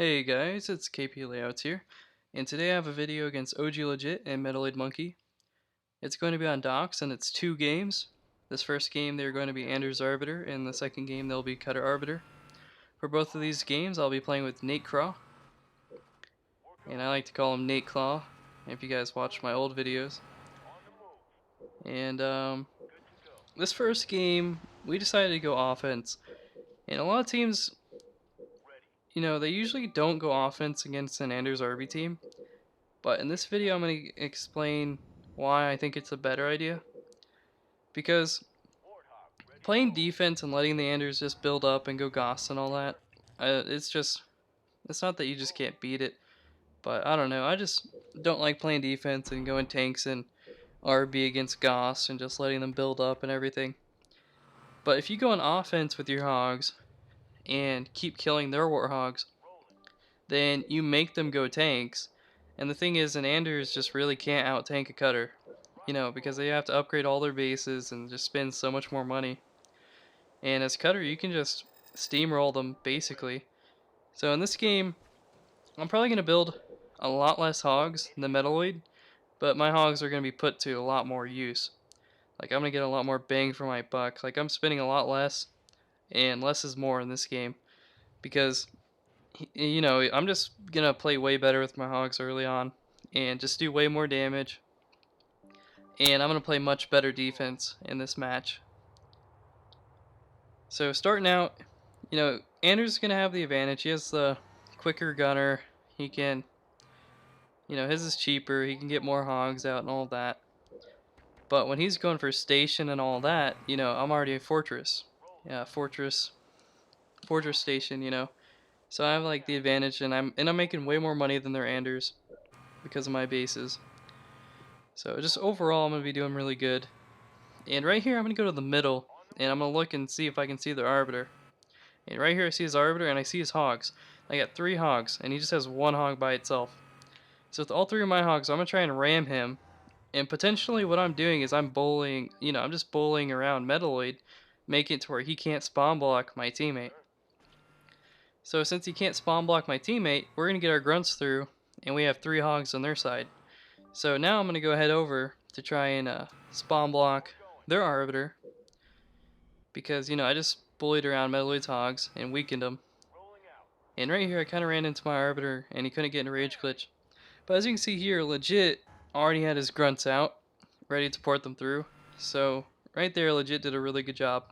Hey guys, it's KPLayouts here, and today I have a video against OG Legit and Metaloid Monkey. It's going to be on docks, and it's two games. This first game they're going to be Anders Arbiter, and the second game they'll be Cutter Arbiter. For both of these games, I'll be playing with NateCraw, and I like to call him NateClaw, if you guys watch my old videos. And this first game, we decided to go offense, and a lot of teams, they usually don't go offense against an Anders RB team. But in this video, I'm going to explain why I think it's a better idea. Because playing defense and letting the Anders just build up and go Goss and all that, it's not that you just can't beat it. But I don't know, I just don't like playing defense and going tanks and RB against Goss and just letting them build up and everything. But if you go on offense with your hogs and keep killing their warthogs, then you make them go tanks. And the thing is, an Anders just really can't out-tank a cutter, because they have to upgrade all their bases and just spend so much more money. And as cutter, you can just steamroll them, basically. So in this game, I'm probably going to build a lot less hogs than Metaloid, but my hogs are going to be put to a lot more use. Like, I'm going to get a lot more bang for my buck. Like, I'm spending a lot less, and less is more in this game, because I'm just gonna play way better with my hogs early on and just do way more damage, and I'm gonna play much better defense in this match. So starting out, Anders is gonna have the advantage. He has the quicker gunner. He can, his is cheaper. He can get more hogs out and all that. But when he's going for station and all that, I'm already a fortress. Yeah, fortress station. So I have like the advantage, and I'm making way more money than their Anders because of my bases. So just overall, I'm going to be doing really good. And right here, I'm going to go to the middle, and I'm going to look and see if I can see their Arbiter. And right here, I see his Arbiter, and I see his hogs. I got 3 hogs, and he just has 1 hog by itself. So with all 3 of my hogs, I'm going to try and ram him. And potentially what I'm doing is I'm bullying, I'm just bullying around Metaloid, making it to where he can't spawn block my teammate. So since he can't spawn block my teammate, we're going to get our grunts through, and we have 3 hogs on their side. So now I'm going to go head over to try and spawn block their Arbiter, because, I just bullied around Metaloid's hogs and weakened them. And right here I kind of ran into my Arbiter and he couldn't get in a rage glitch. But as you can see here, Legit already had his grunts out, ready to port them through. So right there, Legit did a really good job.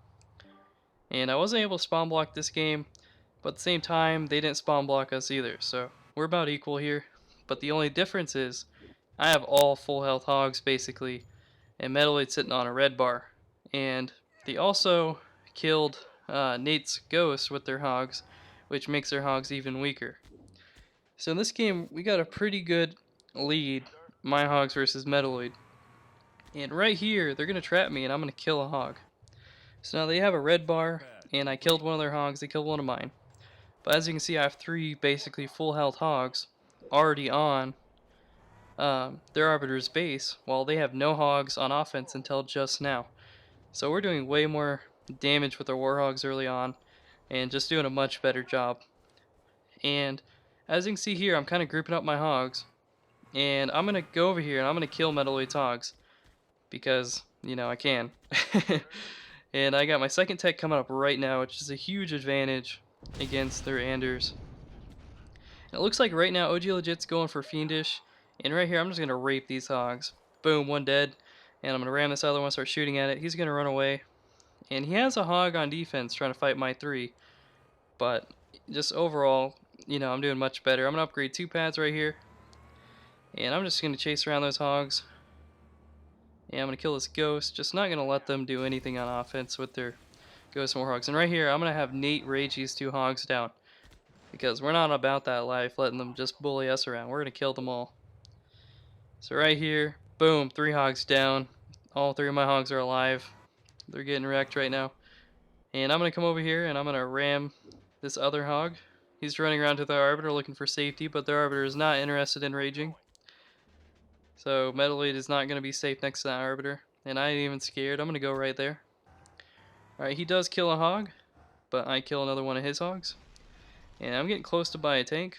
And I wasn't able to spawn block this game, but at the same time, they didn't spawn block us either. So we're about equal here. But the only difference is I have all full health hogs basically, and Metaloid's sitting on a red bar. And they also killed Nate's ghost with their hogs, which makes their hogs even weaker. So in this game, we got a pretty good lead, my hogs versus Metaloid. And right here, they're going to trap me and I'm going to kill a hog. So now they have a red bar, and I killed one of their hogs, they killed one of mine. But as you can see, I have 3 basically full health hogs already on their Arbiter's base, while they have no hogs on offense until just now. So we're doing way more damage with our Warhogs early on, and just doing a much better job. And as you can see here, I'm kind of grouping up my hogs, and I'm going to go over here and I'm going to kill Metaloid's hogs, because, I can. And I got my second tech coming up right now, which is a huge advantage against their Anders. And it looks like right now OG Legit's going for Fiendish, and right here I'm just going to rape these hogs. Boom, 1 dead, and I'm going to ram this other one, start shooting at it. He's going to run away, and he has a hog on defense trying to fight my 3, but just overall, I'm doing much better. I'm going to upgrade 2 pads right here, and I'm just going to chase around those hogs. And I'm going to kill this ghost, just not going to let them do anything on offense with their ghost warhogs. And right here, I'm going to have Nate rage these 2 hogs down, because we're not about that life, letting them just bully us around. We're going to kill them all. So right here, boom, 3 hogs down. All 3 of my hogs are alive. They're getting wrecked right now. And I'm going to come over here and I'm going to ram this other hog. He's running around to the Arbiter looking for safety, but the Arbiter is not interested in raging. So Metaloid is not going to be safe next to that Arbiter, and I ain't even scared. I'm going to go right there. Alright, he does kill a hog, but I kill another one of his hogs. And I'm getting close to buy a tank.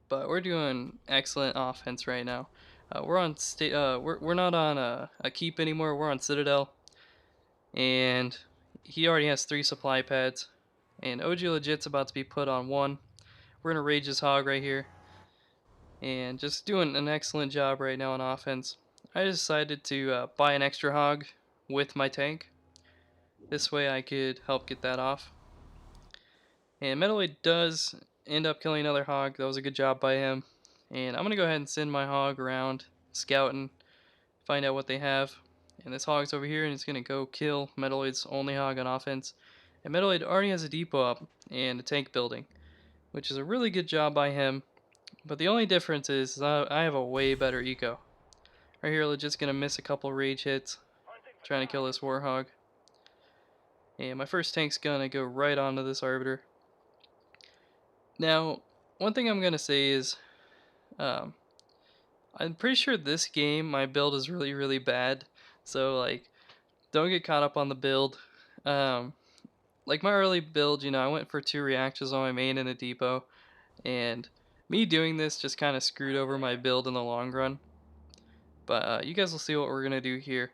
But we're doing excellent offense right now. We're on we're not on a keep anymore. We're on Citadel, and he already has 3 supply pads. And OG Legit's about to be put on 1. We're gonna rage his hog right here, and just doing an excellent job right now on offense. I decided to buy an extra hog with my tank. This way I could help get that off. And Metaloid does end up killing another hog. That was a good job by him. And I'm going to go ahead and send my hog around scouting, find out what they have. And this hog's over here and it's going to go kill Metaloid's only hog on offense. And Metaloid already has a depot up and a tank building, which is a really good job by him. But the only difference is I have a way better eco. Right here, Legit's going to miss a couple rage hits trying to kill this warhog. And my first tank's going to go right onto this arbiter. Now, one thing I'm going to say is, um, I'm pretty sure this game, my build is really, really bad. So, like, don't get caught up on the build. Um, like, my early build, I went for 2 reactors on my main and a depot. And me doing this just kind of screwed over my build in the long run. But you guys will see what we're going to do here.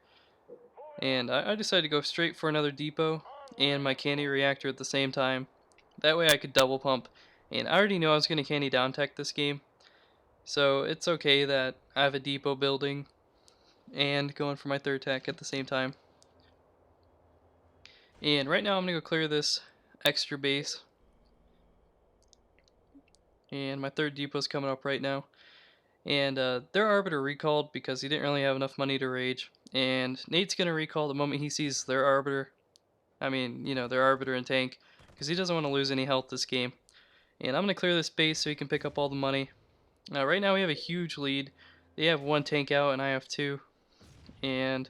And I decided to go straight for another depot and my candy reactor at the same time. That way I could double pump. And I already know I was going to candy down tech this game. So it's okay that I have a depot building and going for my 3rd tech at the same time. And right now I'm going to go clear this extra base. And my 3rd depot is coming up right now. And their Arbiter recalled because he didn't really have enough money to rage. And Nate's going to recall the moment he sees their Arbiter. I mean, their Arbiter and tank. Because he doesn't want to lose any health this game. And I'm going to clear this base so he can pick up all the money. Right now we have a huge lead. They have 1 tank out and I have 2. And,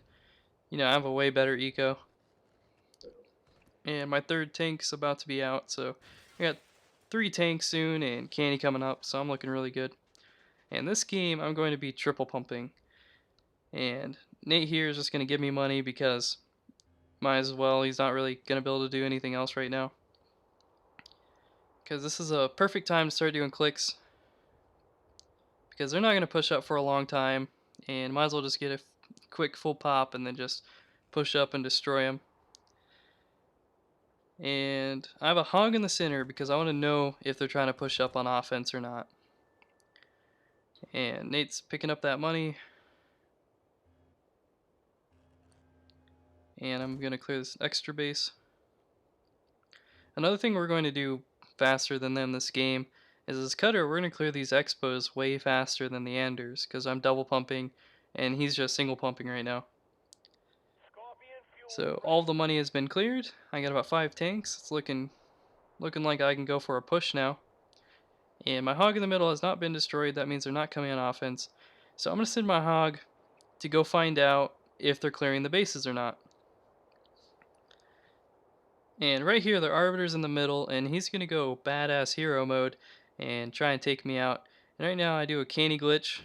I have a way better eco. And my 3rd tank's about to be out. So I got 3 tanks soon and candy coming up. So I'm looking really good. And this game I'm going to be triple pumping. And Nate here is just going to give me money because might as well. He's not really going to be able to do anything else right now. Because this is a perfect time to start doing clicks. Because they're not going to push up for a long time. And might as well just get a quick full pop and then just push up and destroy them. And I have a hog in the center because I want to know if they're trying to push up on offense or not. And Nate's picking up that money. And I'm going to clear this extra base. Another thing we're going to do faster than them this game is this cutter. We're going to clear these expos way faster than the Anders because I'm double pumping and he's just single pumping right now. So all the money has been cleared. I got about 5 tanks. It's looking like I can go for a push now. And my hog in the middle has not been destroyed. That means they're not coming on offense. So I'm going to send my hog to go find out if they're clearing the bases or not. And right here, the Arbiter's in the middle, and he's going to go badass hero mode and try and take me out. And right now, I do a candy glitch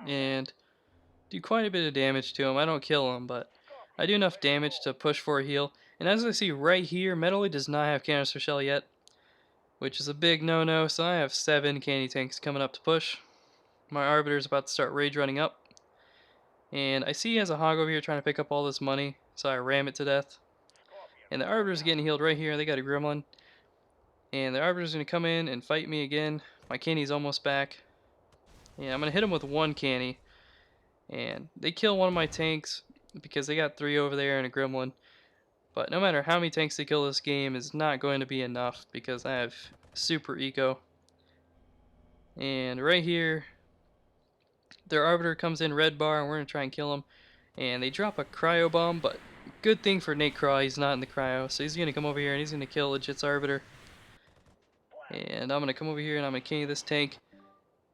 and do quite a bit of damage to him. I don't kill him, but I do enough damage to push for a heal. And as I see right here, Metaloid does not have canister shell yet, which is a big no-no. So I have 7 candy tanks coming up to push. My Arbiter's about to start rage running up. And I see he has a hog over here trying to pick up all this money, so I ram it to death. And the Arbiter's getting healed right here. They got a Gremlin. And the Arbiter's going to come in and fight me again. My candy's almost back. Yeah, I'm going to hit him with 1 candy. And they kill one of my tanks because they got 3 over there and a Gremlin. But no matter how many tanks they kill this game is not going to be enough because I have super eco. And right here, their Arbiter comes in red bar and we're going to try and kill him. And they drop a cryo bomb, but good thing for NateCraw, he's not in the cryo. So he's going to come over here and he's going to kill Legit's Arbiter. And I'm going to come over here and I'm going to candy this tank.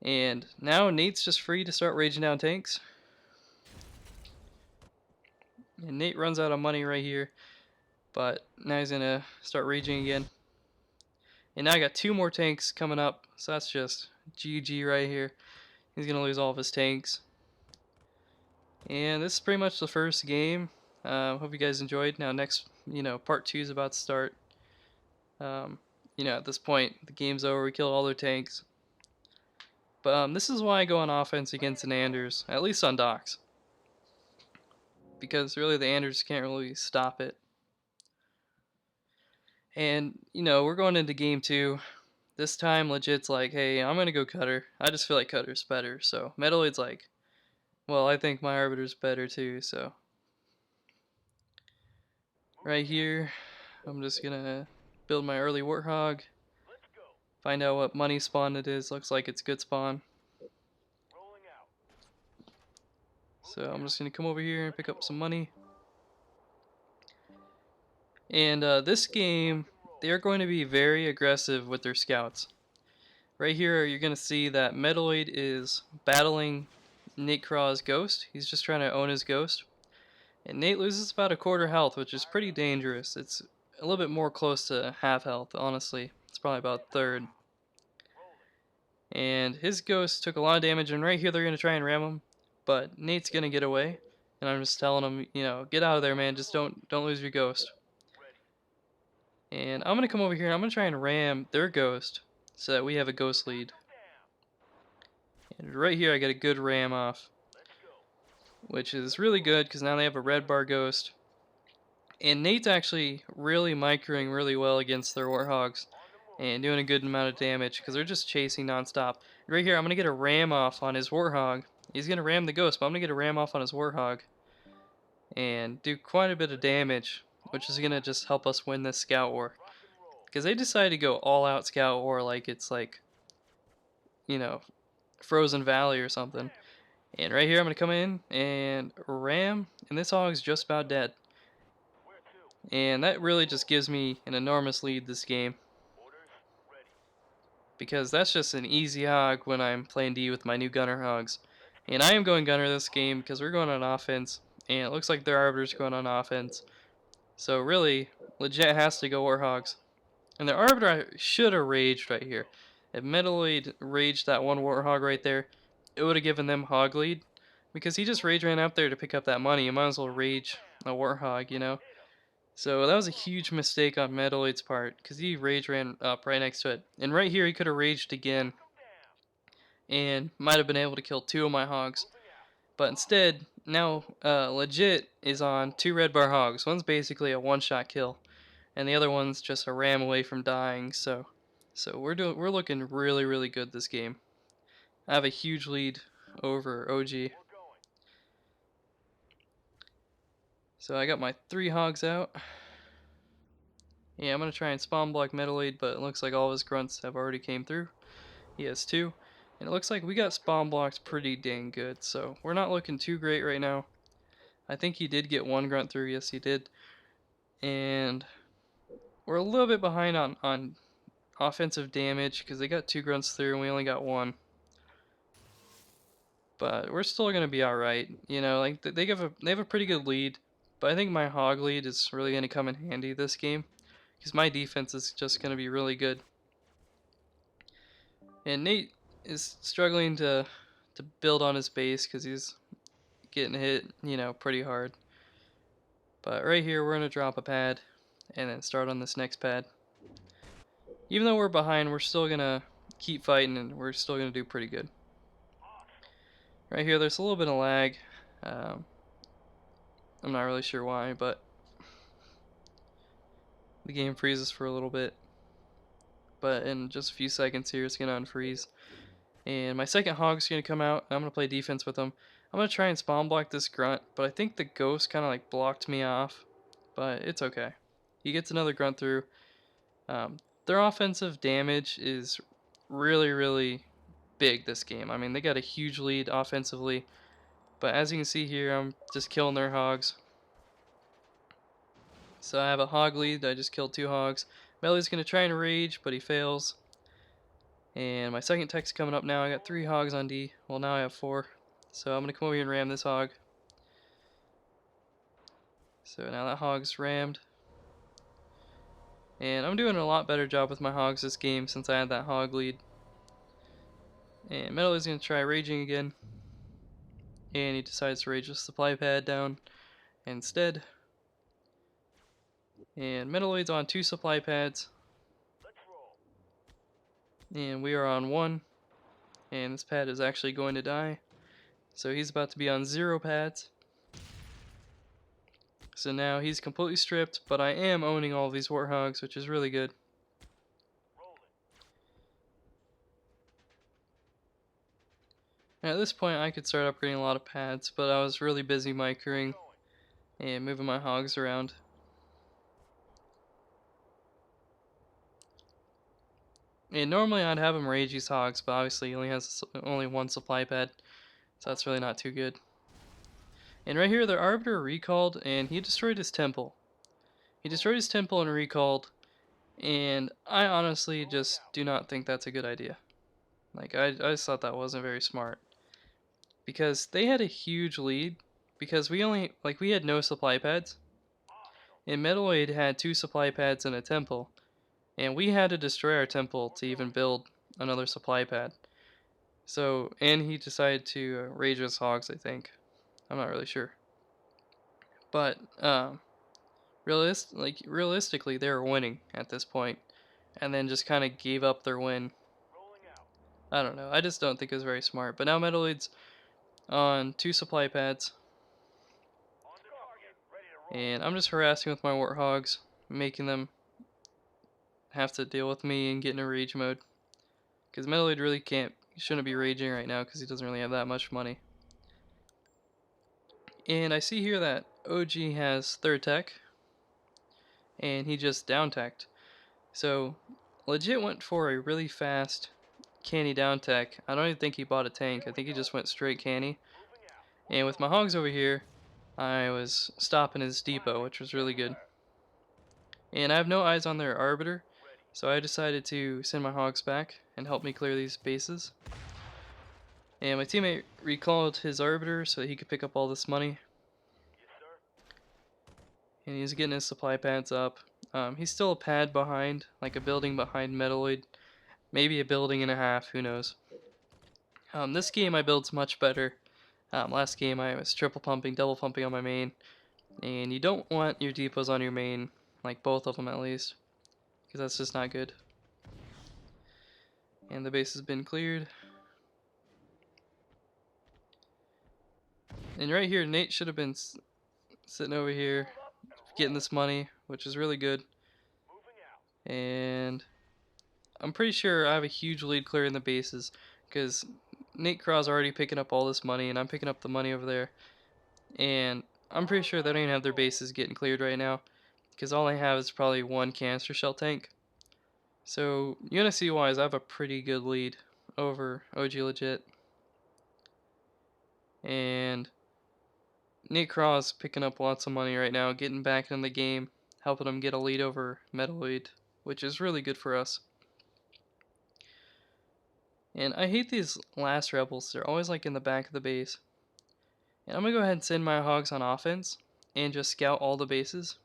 And now Nate's just free to start raging down tanks. And Nate runs out of money right here. But now he's going to start raging again. And now I got 2 more tanks coming up. So that's just GG right here. He's going to lose all of his tanks. And this is pretty much the first game. Hope you guys enjoyed. Now next You know, part 2 is about to start. You know, at this point, the game's over. We killed all their tanks. But this is why I go on offense against an Anders, at least on docks. Because really the Anders can't really stop it. And, you know, we're going into game 2. This time, legit's like, hey, I'm gonna go Cutter. I just feel like Cutter's better. So, Metaloid's like, well, I think my Arbiter's better too, so. Right here, I'm just gonna build my early Warthog. Find out what money spawn it is. Looks like it's good spawn. So I'm just gonna come over here and pick up some money. And this game, they're going to be very aggressive with their scouts. Right here, you're gonna see that Metaloid is battling NateCraw's ghost. He's just trying to own his ghost. And Nate loses about a quarter health, which is pretty dangerous. It's a little bit more close to half health, honestly. It's probably about third. And his ghost took a lot of damage, and right here they're going to try and ram him. But Nate's going to get away. And I'm just telling him, you know, get out of there, man. Just don't lose your ghost. And I'm going to come over here and I'm going to try and ram their ghost so that we have a ghost lead. And right here I get a good ram off, which is really good because now they have a red bar ghost. And Nate's actually really microing really well against their Warthogs and doing a good amount of damage because they're just chasing nonstop. Right here, I'm going to get a ram off on his Warthog. He's going to ram the ghost, but I'm going to get a ram off on his Warthog and do quite a bit of damage, which is going to just help us win this scout war. Because they decided to go all out scout war like it's like, you know, Frozen Valley or something. And right here, I'm going to come in and ram, and this hog's just about dead. And that really just gives me an enormous lead this game. Because that's just an easy hog when I'm playing D with my new gunner hogs. And I am going gunner this game because we're going on offense. And it looks like their arbiter's going on offense. So really, legit has to go warthogs. And the arbiter should have raged right here. If Metaloid raged that one warthog right there, it would have given them hog lead. Because he just rage ran out there to pick up that money. You might as well rage a warthog, you know. So that was a huge mistake on Metaloid's part, because he rage ran up right next to it. And right here he could have raged again, and might have been able to kill 2 of my hogs. But instead, now Legit is on 2 red bar hogs. One's basically a one-shot kill, and the other one's just a ram away from dying. So we're looking really, really good this game. I have a huge lead over OG. So I got my 3 hogs out. Yeah, I'm going to try and spawn block Metaloid, but it looks like all of his grunts have already came through. He has 2. And it looks like we got spawn blocks pretty dang good, so we're not looking too great right now. I think he did get 1 grunt through, yes he did. And we're a little bit behind on offensive damage, because they got 2 grunts through and we only got 1. But we're still going to be alright. You know, like they have a pretty good lead. But I think my hog lead is really going to come in handy this game, because my defense is just going to be really good. And Nate is struggling to build on his base because he's getting hit, you know, pretty hard. But right here, we're going to drop a pad and then start on this next pad. Even though we're behind, we're still going to keep fighting and we're still going to do pretty good. Right here, there's a little bit of lag. I'm not really sure why, but the game freezes for a little bit. But in just a few seconds here, it's going to unfreeze. And my second hog's going to come out. I'm going to play defense with him. I'm going to try and spawn block this grunt, but I think the ghost kind of like blocked me off. But it's okay. He gets another grunt through. Their offensive damage is really, really big this game. I mean, they got a huge lead offensively. But as you can see here, I'm just killing their hogs. So I have a hog lead. I just killed 2 hogs. Melly's going to try and rage, but he fails. And my second tech's coming up now. I got 3 hogs on D. Well, now I have 4. So I'm going to come over here and ram this hog. So now that hog's rammed. And I'm doing a lot better job with my hogs this game since I had that hog lead. And Metal is going to try raging again. And he decides to rage the supply pad down instead. And Metaloid's on 2 supply pads. And we are on 1. And this pad is actually going to die. So he's about to be on 0 pads. So now he's completely stripped, but I am owning all of these warthogs, which is really good. Now at this point I could start upgrading a lot of pads, but I was really busy micring and moving my hogs around. And normally I'd have him rage these hogs, but obviously he only has only 1 supply pad, so that's really not too good. And right here the Arbiter recalled and he destroyed his temple. He destroyed his temple and recalled, and I honestly just do not think that's a good idea. Like I just thought that wasn't very smart. Because they had a huge lead, because we had no supply pads. And Metaloid had 2 supply pads and a temple. And we had to destroy our temple to even build another supply pad. So, and he decided to rage his hogs, I think. I'm not really sure. But, realistically, they were winning at this point. And then just kind of gave up their win. I don't know. I just don't think it was very smart. But now Metaloid's on 2 supply pads. And I'm just harassing with my warthogs, making them have to deal with me and get in a rage mode. Because Metaloid really shouldn't be raging right now because he doesn't really have that much money. And I see here that OG has 3rd tech, and he just down teched. So, legit went for a really fast canny down tech. I don't even think he bought a tank, I think he just went straight canny. And with my hogs over here, I was stopping his depot, which was really good. And I have no eyes on their Arbiter, so I decided to send my hogs back and help me clear these bases. And my teammate recalled his Arbiter so that he could pick up all this money. And he's getting his supply pads up. He's still a pad behind, like a building behind Metaloid. Maybe a building and a half, who knows. This game my build's much better. Last game I was triple pumping, double pumping on my main. And you don't want your depots on your main, like both of them at least, because that's just not good. And the base has been cleared. And right here, Nate should have been sitting over here getting this money, which is really good. And I'm pretty sure I have a huge lead clearing the bases, because NateCraw's already picking up all this money, and I'm picking up the money over there. And I'm pretty sure they don't even have their bases getting cleared right now, because all I have is probably 1 canister shell tank. So UNSC wise, I have a pretty good lead over OG Legit. And NateCraw is picking up lots of money right now, getting back in the game, helping him get a lead over Metaloid, which is really good for us. And I hate these last rebels, they're always like in the back of the base. And I'm gonna go ahead and send my hogs on offense and just scout all the bases,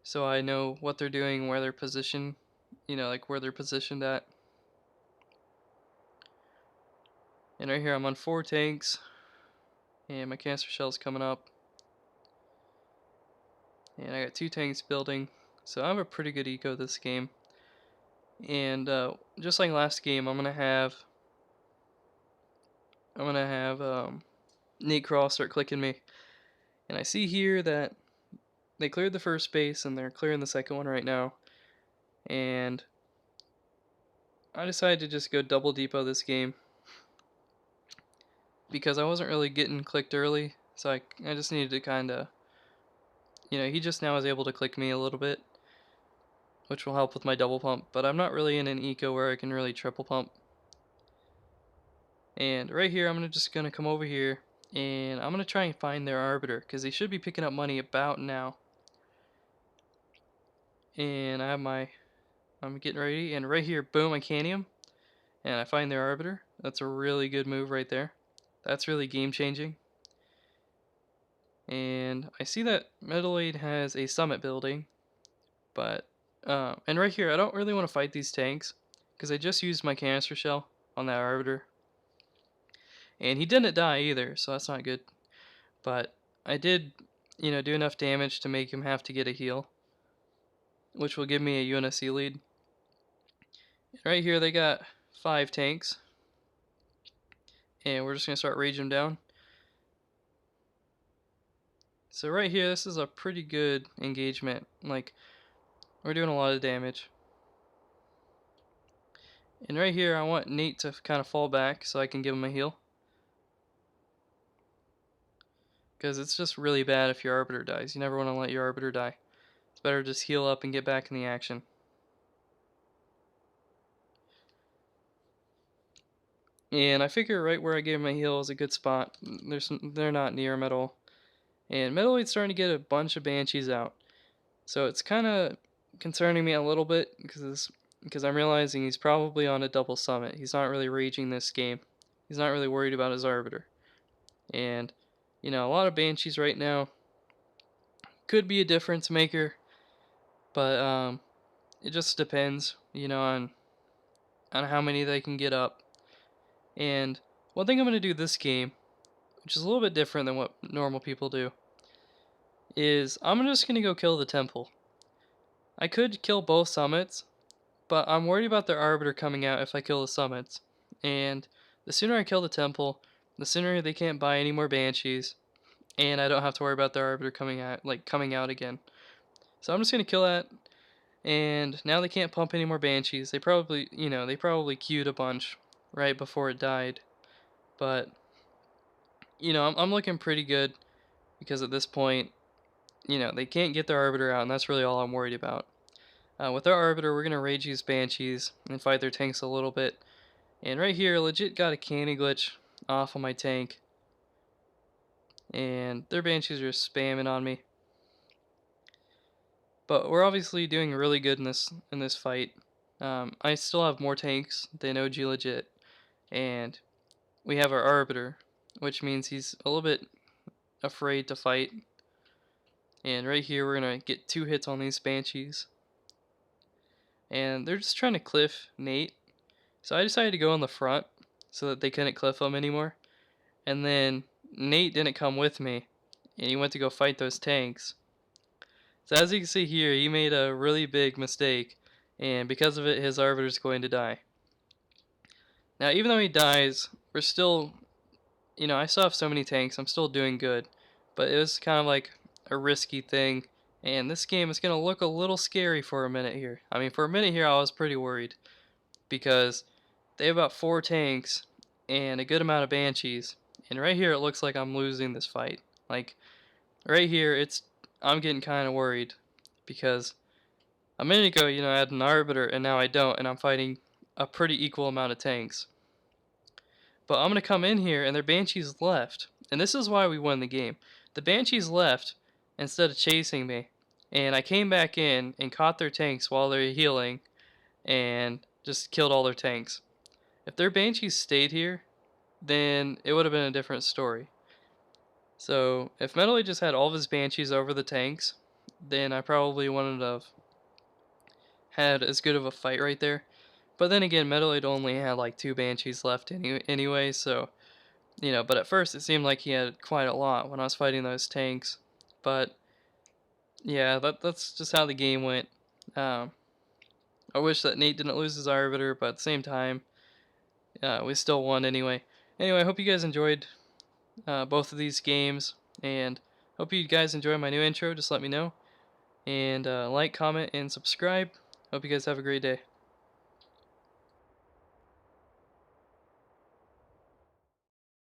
so I know what they're doing, where they're positioned, like where they're positioned at. And right here I'm on 4 tanks, and my canister shell's coming up. And I got 2 tanks building, so I have a pretty good eco this game. And just like last game, I'm gonna have NateCraw start clicking me. And I see here that they cleared the first base and they're clearing the second one right now. And I decided to just go double depot this game because I wasn't really getting clicked early, so I just needed to kinda, he just now is able to click me a little bit, which will help with my double pump, but I'm not really in an eco where I can really triple pump. And right here I'm just gonna come over here and I'm gonna try and find their Arbiter, because they should be picking up money about now. And I'm getting ready, and right here, boom, I canny him, and I find their Arbiter. That's a really good move right there. That's really game changing. And I see that Metaloid has a summit building, but and right here I don't really want to fight these tanks because I just used my canister shell on that Arbiter, and he didn't die either, so that's not good. But I did, do enough damage to make him have to get a heal. which will give me a UNSC lead. Right here they got 5 tanks, and we're just going to start raging them down. So right here, this is a pretty good engagement. Like, we're doing a lot of damage. And right here, I want Nate to kind of fall back so I can give him a heal. Because it's just really bad if your Arbiter dies. You never want to let your Arbiter die. It's better to just heal up and get back in the action. And I figure right where I gave him a heal is a good spot. They're not near him at all. And Metaloid's starting to get a bunch of Banshees out. So it's kind of concerning me a little bit because I'm realizing he's probably on a double summit. He's not really raging this game. He's not really worried about his Arbiter. And, you know, a lot of Banshees right now could be a difference maker, but it just depends, you know, on how many they can get up. And one thing I'm going to do this game, which is a little bit different than what normal people do, is I'm just going to go kill the temple. I could kill both summits, but I'm worried about their Arbiter coming out if I kill the summits. And the sooner I kill the temple, the sooner they can't buy any more Banshees, and I don't have to worry about their Arbiter coming out again. So I'm just gonna kill that, and now they can't pump any more Banshees. They probably queued a bunch right before it died, but I'm looking pretty good because at this point, they can't get their Arbiter out, and that's really all I'm worried about. With our Arbiter, we're gonna rage use Banshees and fight their tanks a little bit. And right here, legit got a candy glitch off of my tank, and their Banshees are spamming on me. But we're obviously doing really good in this fight. I still have more tanks than OG legit, and we have our Arbiter, which means he's a little bit afraid to fight. And right here, we're gonna get 2 hits on these Banshees, and they're just trying to cliff Nate. So I decided to go on the front so that they couldn't cliff him anymore. And then Nate didn't come with me, and he went to go fight those tanks. So as you can see here, he made a really big mistake, and because of it, his Arbiter's going to die. Now, even though he dies, we're still, I still have so many tanks, I'm still doing good. But it was kind of like a risky thing, and this game is going to look a little scary for a minute here. I mean, for a minute here, I was pretty worried, because they have about 4 tanks and a good amount of Banshees. And right here, it looks like I'm losing this fight. Like, right here, I'm getting kind of worried because a minute ago, I had an Arbiter and now I don't, and I'm fighting a pretty equal amount of tanks. But I'm going to come in here and their Banshees left. And this is why we won the game. The Banshees left instead of chasing me. And I came back in and caught their tanks while they were healing and just killed all their tanks. If their Banshees stayed here, then it would have been a different story. So if Metaloid just had all of his Banshees over the tanks, then I probably wouldn't have had as good of a fight right there. But then again, Metaloid only had like 2 Banshees left anyway, so, but at first it seemed like he had quite a lot when I was fighting those tanks. But, yeah, that's just how the game went. I wish that Nate didn't lose his Arbiter, but at the same time, we still won anyway. Anyway, I hope you guys enjoyed both of these games, and hope you guys enjoy my new intro. Just let me know, and like, comment, and subscribe. Hope you guys have a great day.